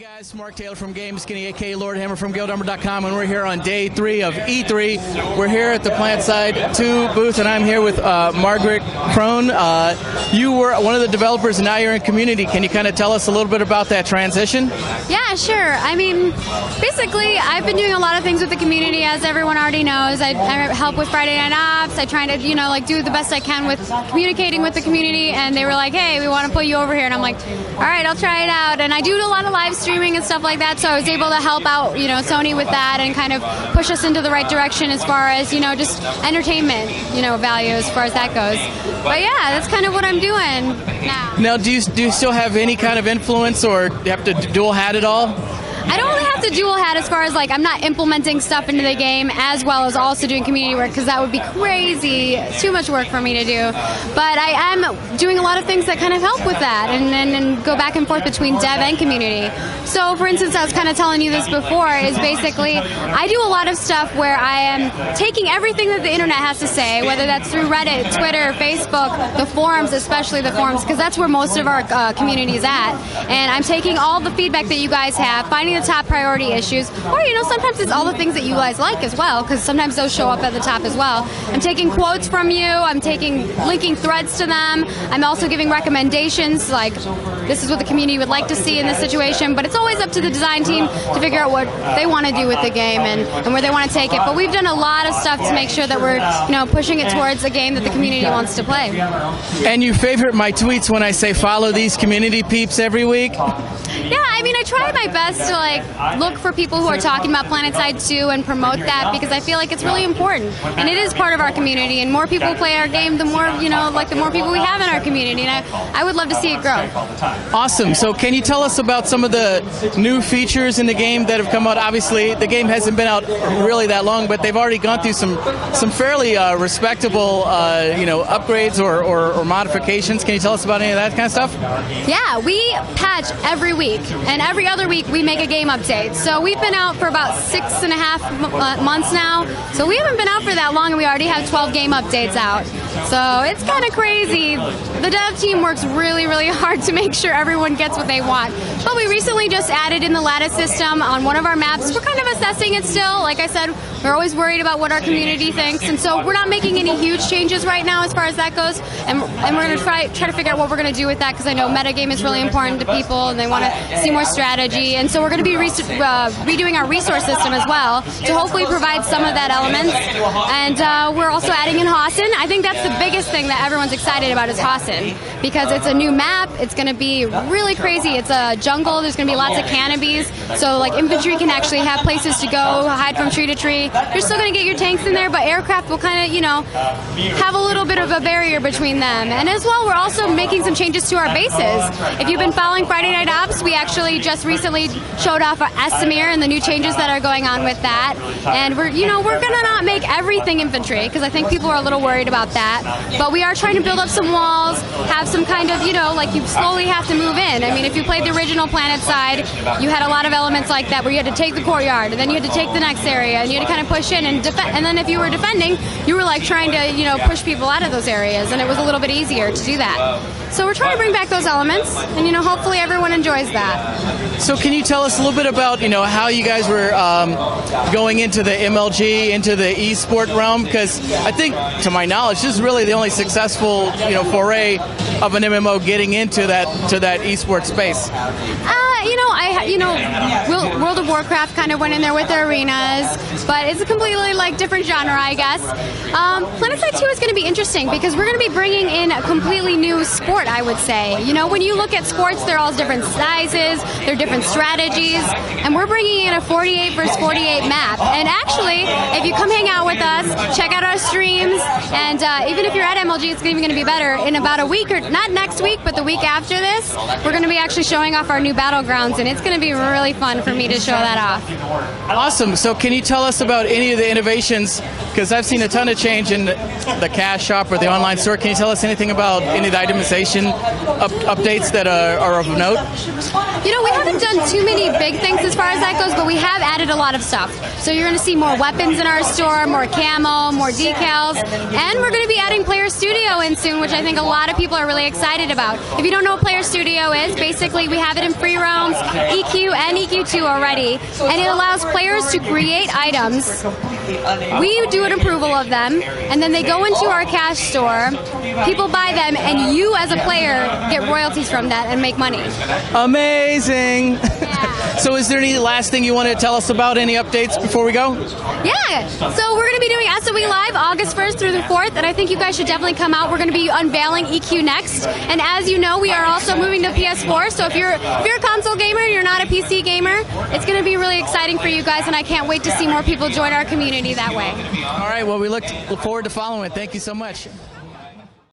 Guys, Mark Taylor from GameSkinny, aka Lord Hammer from GuildArmor.com, and we're here on day 3 of E3. We're here at the PlanetSide 2 booth, and I'm here with Margaret Krohn. You were one of the developers, and now you're in community. Can you kind of tell us a little bit about that transition? Yeah, sure. I mean, basically, I've been doing a lot of things with the community, as everyone already knows. I help with Friday Night Ops. I try to, do the best I can with communicating with the community, and they were like, hey, we want to put you over here, and I'm like, all right, I'll try it out. And I do a lot of live streaming and stuff like that, so I was able to help out, Sony with that and kind of push us into the right direction as far as, just entertainment, value as far as that goes. But yeah, that's kind of what I'm doing now. Now, do you still have any kind of influence, or do you have to dual hat it all? I don't really have to dual hat as far as I'm not implementing stuff into the game as well as also doing community work, because that would be crazy. It's too much work for me to do. But I am doing a lot of things that kind of help with that and go back and forth between dev and community. So for instance, I was kind of telling you this before, is basically I do a lot of stuff where I am taking everything that the internet has to say, whether that's through Reddit, Twitter, Facebook, the forums, especially the forums, because that's where most of our community is at. And I'm taking all the feedback that you guys have, finding the top priority issues, or sometimes it's all the things that you guys like as well, because sometimes those show up at the top as well. I'm taking quotes from you, I'm linking threads to them, I'm also giving recommendations, like this is what the community would like to see in this situation, but it's always up to the design team to figure out what they want to do with the game and where they want to take it. But we've done a lot of stuff to make sure that we're pushing it towards a game that the community wants to play. And you favorite my tweets when I say follow these community peeps every week? Yeah, I mean, I try my best to look for people who are talking about PlanetSide 2 and promote that, because I feel like it's really important, and it is part of our community. And more people play our game, the more the more people we have in our community. And I would love to see it grow. Awesome. So, can you tell us about some of the new features in the game that have come out? Obviously, the game hasn't been out really that long, but they've already gone through some fairly respectable upgrades or modifications. Can you tell us about any of that kind of stuff? Yeah, we patch every week, and every other week we make a game update. So we've been out for about 6.5 months now. So we haven't been out for that long, and we already have 12 game updates out. So it's kind of crazy. The dev team works really, really hard to make sure everyone gets what they want. But we recently just added in the lattice system on one of our maps. We're kind of assessing it still. Like I said, we're always worried about what our community thinks, and so we're not making any huge changes right now as far as that goes. And we're going to try to figure out what we're going to do with that, because I know metagame is really important to people, and they want to see more strategy. And so we're going to be redoing our resource system as well to hopefully provide some of that elements. And we're also adding in Hossin. I think that's the biggest thing that everyone's excited about, is Hossin, because it's a new map. It's going to be really crazy. It's a jungle. There's going to be lots of canopies, so infantry can actually have places to go, hide from tree to tree. You're still going to get your tanks in there, but aircraft will kind of have a little bit of a barrier between them. And as well, we're also making some changes to our bases. If you've been following Friday Night Ops, we actually just recently showed off our Estamir and the new changes that are going on with that. And we're going to not make everything infantry, because I think people are a little worried about that. But we are trying to build up some walls, have some kind of, you slowly have to move in. I mean, if you played the original PlanetSide, you had a lot of elements like that where you had to take the courtyard, and then you had to take the next area, and you had to kind of push in and defend. And then if you were defending, you were trying to push people out of those areas, and it was a little bit easier to do that. So we're trying to bring back those elements, and hopefully everyone enjoys that. So can you tell us a little bit about how you guys were going into the MLG, into the esport realm? Because I think, to my knowledge, this is really the only successful foray of an MMO getting into that esport space. World of Warcraft kind of went in there with their arenas, but it's a completely different genre, I guess. PlanetSide 2 is going to be interesting, because we're going to be bringing in a completely new sport, I would say. When you look at sports, they're all different sizes, they're different strategies, and we're bringing in a 48 versus 48 map. And actually, if you come hang out with us, check out our streams, and even if you're at MLG, it's even going to be better. In about a week, or not next week, but the week after this, we're going to be actually showing off our new battlegrounds, and it's going to be really fun for me to show that off. Awesome. So can you tell us about any of the innovations? Because I've seen a ton of change in the cash shop or the online store. Can you tell us anything about any of the itemization updates that are of note? You know, we haven't done too many big things as far as that goes, but we have added a lot of stuff. So you're going to see more weapons in our store, more camo, more decals, and we're going to be adding Player Studio in soon, which I think a lot of people are really excited about. If you don't know what Player Studio is, basically we have it in free roams, EQ and EQ2 already, and it allows players to create items. We do an approval of them, and then they go into our cash store, people buy them, and you as a player get royalties from that and make money. Amazing. Yeah. So is there any last thing you want to tell us about, any updates before we go? Yeah, so we're going to be doing SOE Live August 1st through the 4th, and I think you guys should definitely come out. We're going to be unveiling EQ next, and as you know, we are also moving to PS4, so if you're a console gamer and you're not a PC gamer, it's going to be really exciting for you guys, and I can't wait to see more people join our community that way. All right, well, we look forward to following it. Thank you so much.